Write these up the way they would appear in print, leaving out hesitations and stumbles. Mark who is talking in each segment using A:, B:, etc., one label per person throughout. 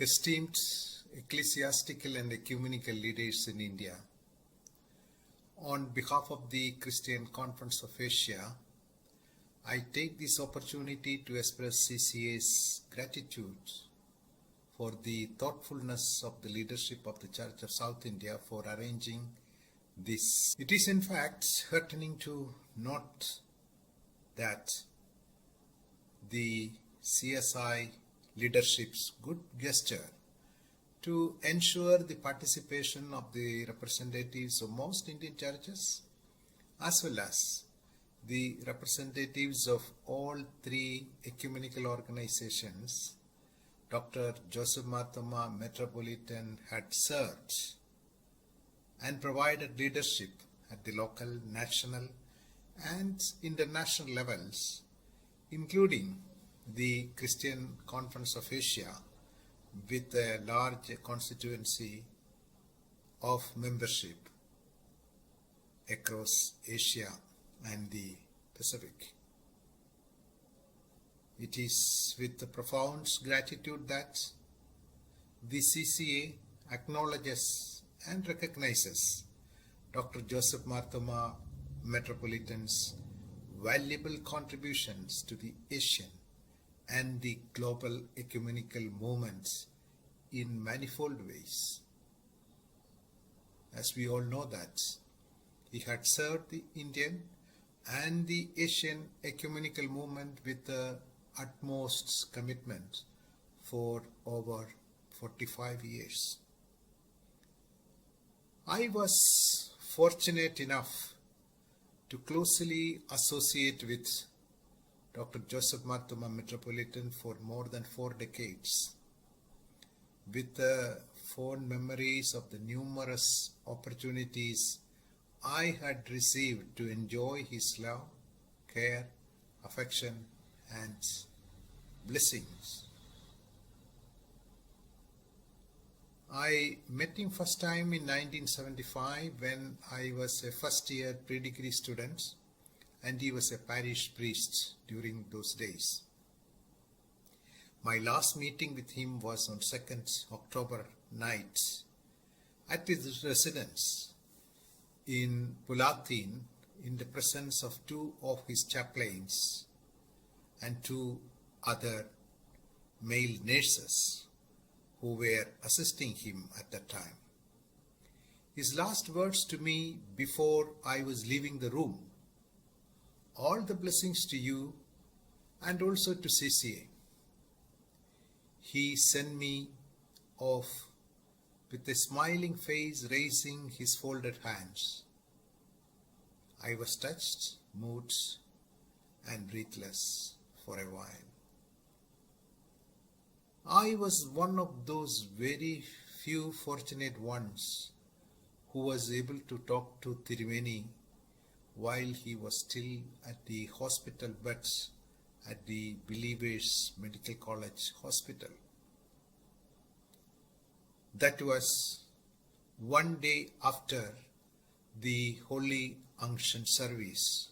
A: Esteemed ecclesiastical and ecumenical leaders in India, on behalf of the Christian Conference of Asia, I take this opportunity to express CCA's gratitude for the thoughtfulness of the leadership of the Church of South India for arranging this. It is in fact heartening to note that the CSI leadership's good gesture to ensure the participation of the representatives of most Indian churches as well as the representatives of all three ecumenical organizations Dr. Joseph Thoma Metropolitan had served and provided leadership at the local, national and international levels, including the Christian Conference of Asia with a large constituency of membership across Asia and the Pacific. It is with profound gratitude that the CCA acknowledges and recognizes Dr. Joseph Thoma Metropolitan's valuable contributions to the Asian and the global ecumenical movements in manifold ways. As we all know that he had served the Indian and the Asian ecumenical movement with the utmost commitment for over 45 years. I was fortunate enough to closely associate with Dr. Joseph Thoma Metropolitan for more than 4 decades, with the fond memories of the numerous opportunities I had received to enjoy his love, care, affection, and blessings. I met him first time in 1975 when I was a first year pre-degree student and he was a parish priest during those days. My last meeting with him was on 2nd October night at his residence in Pulatin in the presence of 2 of his chaplains and 2 other male nurses who were assisting him at that time. His last words to me before I was leaving the room: "All the blessings to you and also to CCA." He sent me off with a smiling face, raising his folded hands. I was touched, moved, and breathless for a while. I was one of those very few fortunate ones who was able to talk to Tirumeni while he was still at the hospital bed at the Believers Medical College Hospital. That was one day after the Holy Unction service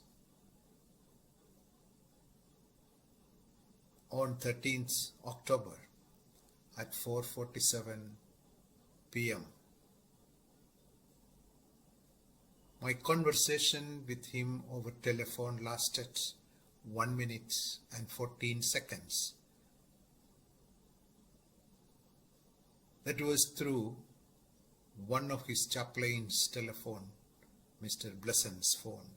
A: on 13th October at 4:47 p.m. My conversation with him over telephone lasted 1 minute and 14 seconds. That was through one of his chaplain's telephone, Mr. Blesson's phone.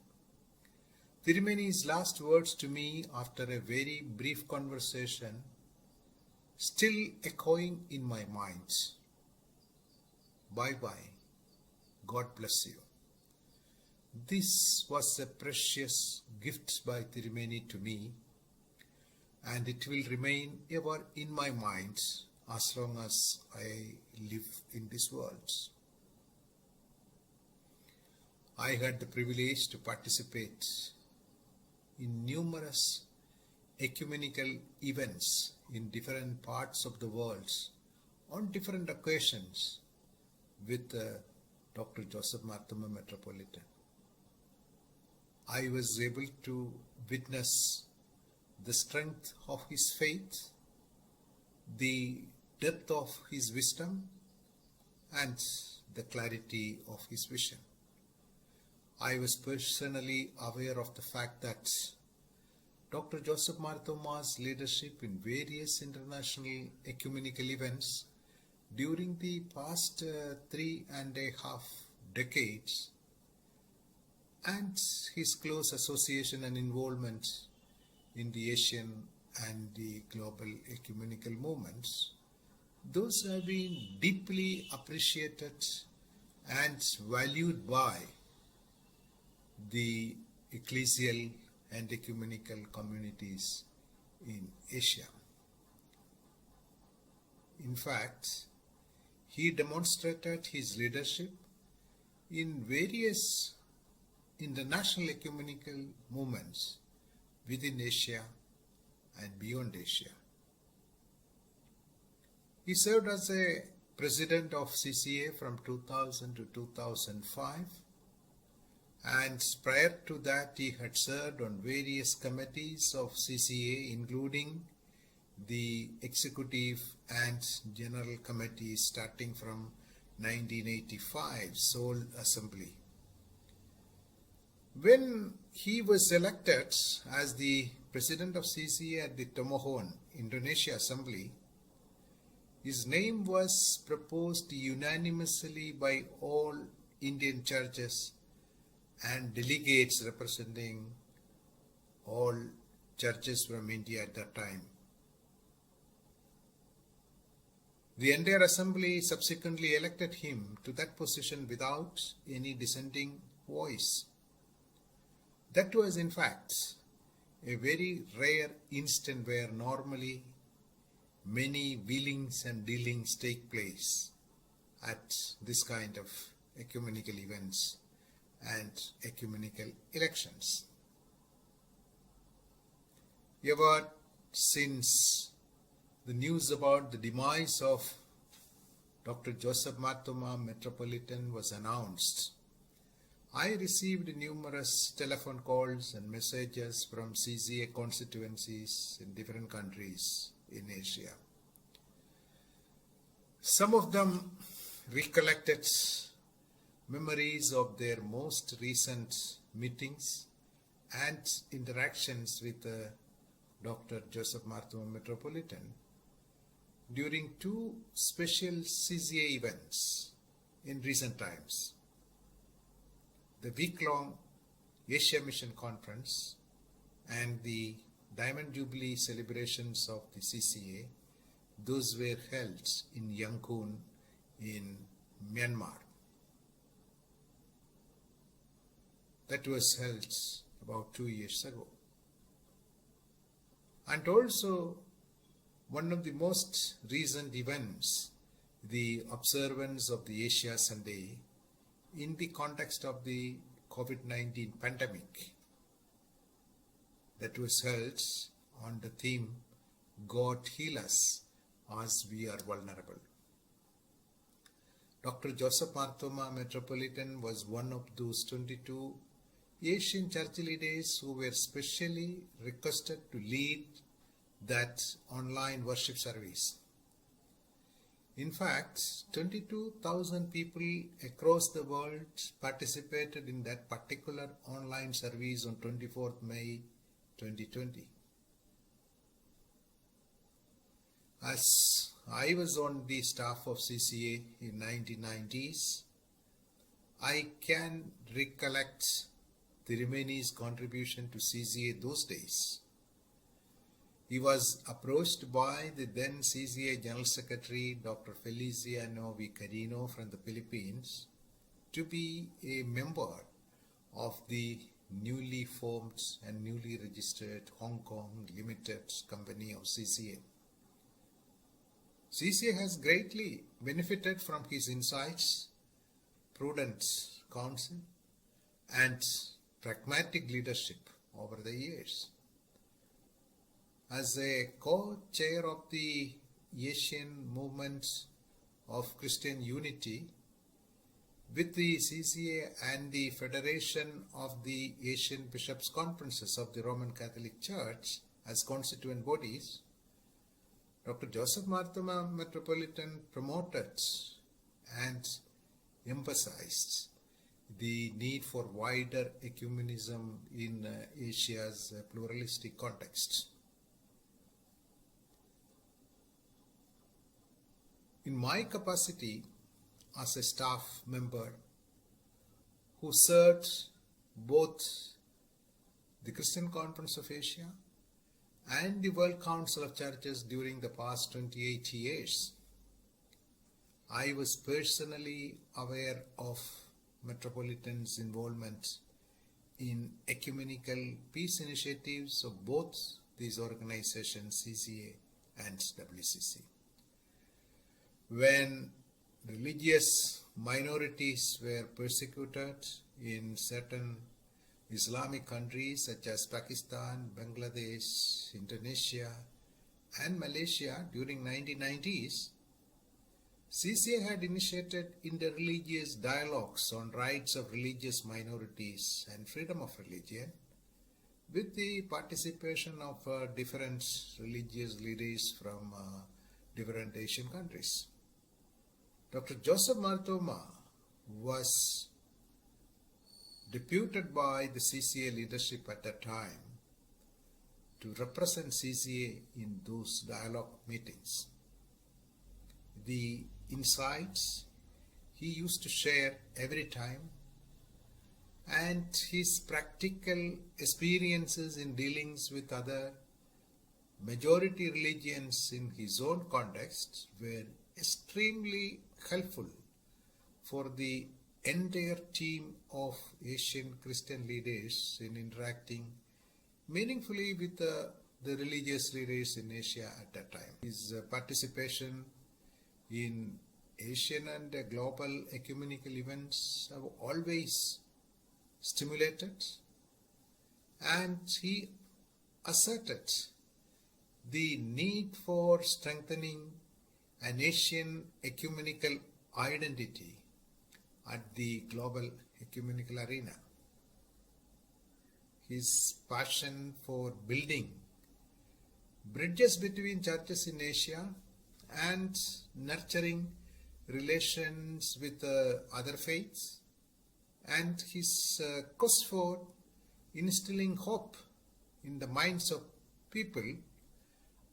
A: Tirumeni's last words to me after a very brief conversation still echoing in my mind: "Bye-bye, God bless you." This was a precious gift by Tirumeni to me, and it will remain ever in my mind as long as I live in this world. I had the privilege to participate in numerous ecumenical events in different parts of the world on different occasions with Dr. Joseph Thoma Metropolitan. I was able to witness the strength of his faith, the depth of his wisdom and the clarity of his vision. I was personally aware of the fact that Dr. Joseph Marthoma's leadership in various international ecumenical events during the past 3.5 decades and his close association and involvement in the Asian and the global ecumenical movements, those have been deeply appreciated and valued by the ecclesial and ecumenical communities in Asia. In fact, he demonstrated his leadership in various international ecumenical movements within Asia and beyond Asia. He served as a president of CCA from 2000 to 2005, and prior to that he had served on various committees of CCA, including the executive and general committees starting from 1985 Seoul Assembly. When he was elected as the president of CCA at the Thoma, Indonesia Assembly, his name was proposed unanimously by all Indian churches and delegates representing all churches from India at that time. The entire assembly subsequently elected him to that position without any dissenting voice. That was in fact a very rare instant where normally many wheelings and dealings take place at this kind of ecumenical events and ecumenical elections. Ever since the news about the demise of Dr. Joseph Marthoma Metropolitan was announced, I received numerous telephone calls and messages from CCA constituencies in different countries in Asia. Some of them recollected memories of their most recent meetings and interactions with Dr. Joseph Marthoma Metropolitan during two special CCA events in recent times: the week-long Asia Mission Conference and the Diamond Jubilee celebrations of the CCA. Those were held in Yangon in Myanmar. That was held about 2 years ago. And also one of the most recent events, the observance of the Asia Sunday in the context of the COVID-19 pandemic, that was held on the theme, God Heal Us as We Are Vulnerable. Dr. Joseph Marthoma Metropolitan was one of those 22 Asian church leaders who were specially requested to lead that online worship service. In fact, 22,000 people across the world participated in that particular online service on 24th May 2020. As I was on the staff of CCA in 1990s, I can recollect the Remainee's contribution to CCA those days. He was approached by the then CCA General Secretary Dr. Feliciano Vicarino from the Philippines to be a member of the newly formed and newly registered Hong Kong Limited Company of CCA. CCA has greatly benefited from his insights, prudent counsel, and pragmatic leadership over the years. As a co-chair of the Asian movement of Christian unity with the CCA and the Federation of the Asian Bishops' Conferences of the Roman Catholic Church as constituent bodies, Dr. Joseph Marthoma Metropolitan promoted and emphasized the need for wider ecumenism in Asia's pluralistic context. In my capacity as a staff member who served both the Christian Conference of Asia and the World Council of Churches during the past 28 years, I was personally aware of Metropolitan's involvement in ecumenical peace initiatives of both these organizations, CCA and WCC. When religious minorities were persecuted in certain Islamic countries such as Pakistan, Bangladesh, Indonesia, and Malaysia during 1990s, CCA had initiated interreligious dialogues on rights of religious minorities and freedom of religion with the participation of different religious leaders from different Asian countries. Dr. Joseph Marthoma was deputed by the CCA leadership at that time to represent CCA in those dialogue meetings. The insights he used to share every time and his practical experiences in dealings with other majority religions in his own context were extremely helpful for the entire team of Asian Christian leaders in interacting meaningfully with the religious leaders in Asia at that time. His participation in Asian and global ecumenical events have always stimulated, and he asserted the need for strengthening an Asian ecumenical identity at the global ecumenical arena. His passion for building bridges between churches in Asia and nurturing relations with other faiths, and his quest for instilling hope in the minds of people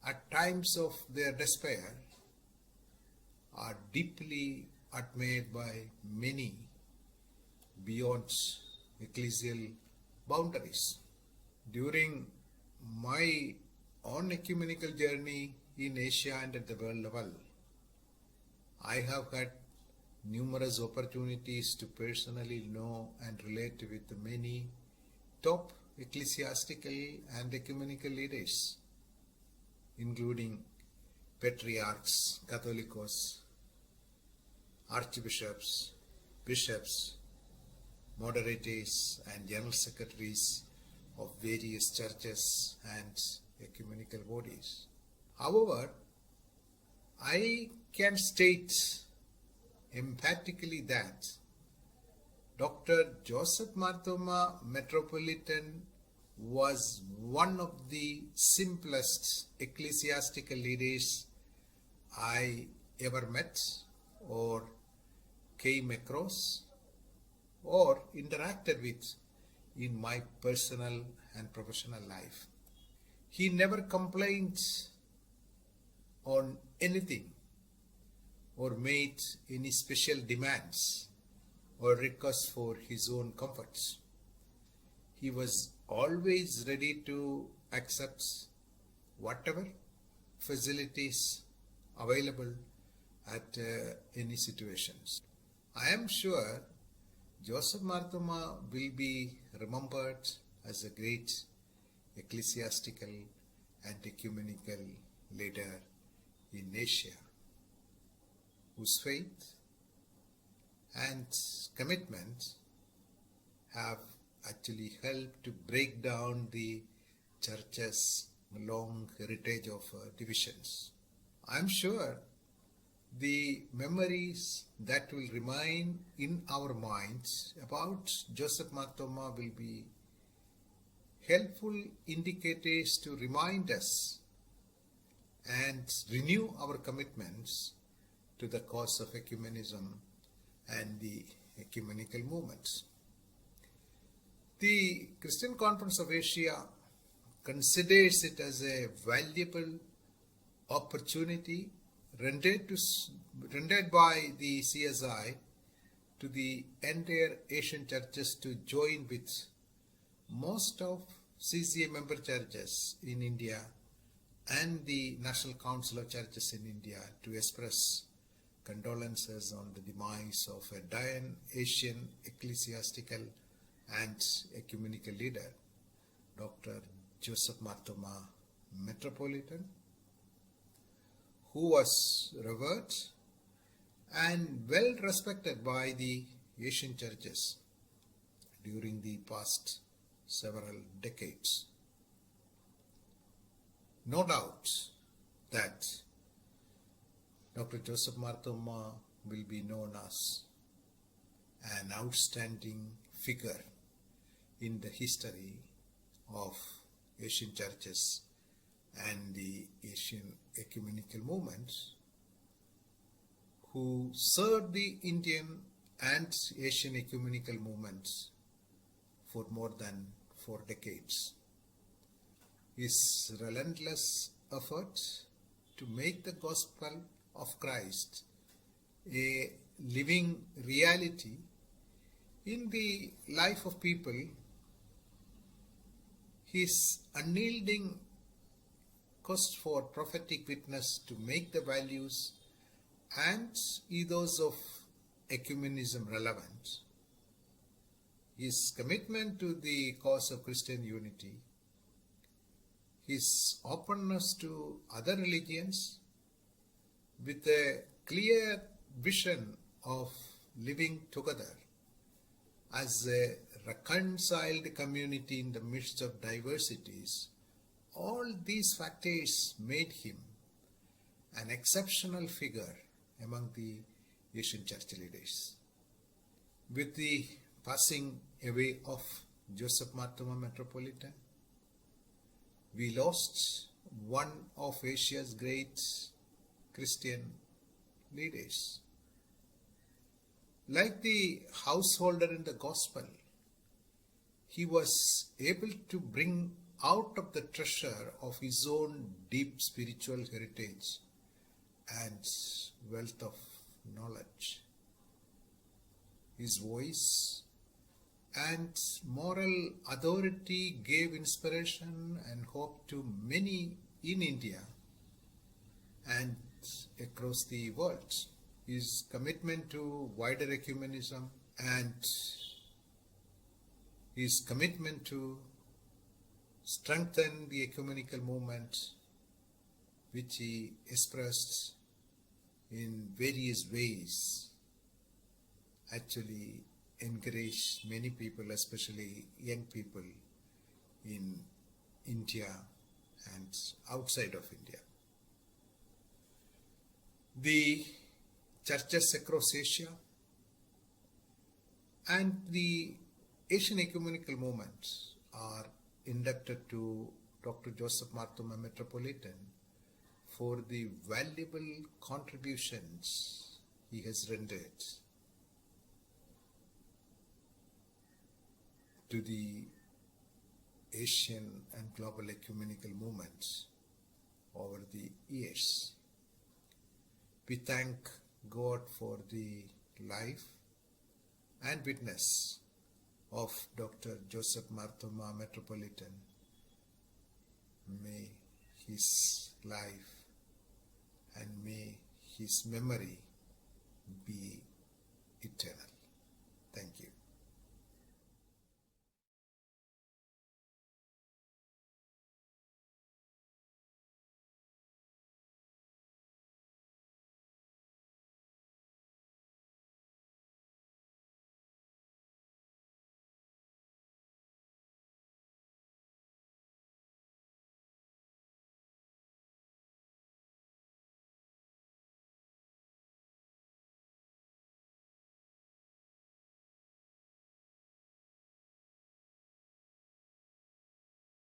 A: at times of their despair are deeply admired by many beyond ecclesial boundaries. During my own ecumenical journey in Asia and at the world level, I have had numerous opportunities to personally know and relate with many top ecclesiastical and ecumenical leaders, including patriarchs, Catholicos, archbishops, bishops, moderators, and general secretaries of various churches and ecumenical bodies. However, I can state emphatically that Dr. Joseph Marthoma Metropolitan was one of the simplest ecclesiastical leaders I ever met or came across or interacted with in my personal and professional life. He never complained on anything or made any special demands or requests for his own comforts. He was always ready to accept whatever facilities available at any situations. I am sure Joseph Marthoma will be remembered as a great ecclesiastical and ecumenical leader in Asia, whose faith and commitment have actually helped to break down the church's long heritage of divisions. I am sure the memories that will remain in our minds about Joseph Marthoma will be helpful indicators to remind us and renew our commitments to the cause of ecumenism and the ecumenical movements. The Christian Conference of Asia considers it as a valuable opportunity rendered by the CSI to the entire Asian churches to join with most of CCA member churches in India and the National Council of Churches in India to express condolences on the demise of a dying Asian ecclesiastical and ecumenical leader, Dr. Joseph Thoma, Metropolitan, who was revered and well respected by the Asian churches during the past several decades. No doubt that Dr. Joseph Thoma will be known as an outstanding figure in the history of Asian churches and the Asian ecumenical movements, who served the Indian and Asian ecumenical movements for more than 4 decades. His relentless effort to make the gospel of Christ a living reality in the life of people, his unyielding quest for prophetic witness to make the values and ethos of ecumenism relevant, his commitment to the cause of Christian unity, his openness to other religions with a clear vision of living together as a reconciled community in the midst of diversities, all these factors made him an exceptional figure among the Asian church leaders. With the passing away of Joseph Thoma Metropolitan, we lost one of Asia's great Christian leaders. Like the householder in the gospel, he was able to bring out of the treasure of his own deep spiritual heritage and wealth of knowledge. His voice and moral authority gave inspiration and hope to many in India and across the world. His commitment to wider ecumenism and his commitment to strengthen the ecumenical movement, which he expressed in various ways, actually encouraged many people, especially young people in India and outside of India. The churches across Asia and the Asian ecumenical movements are indebted to Dr. Joseph Thoma Metropolitan for the valuable contributions he has rendered to the Asian and global ecumenical movements over the years. We thank God for the life and witness of Dr. Joseph Thoma Metropolitan. May his life and may his memory be eternal. Thank you.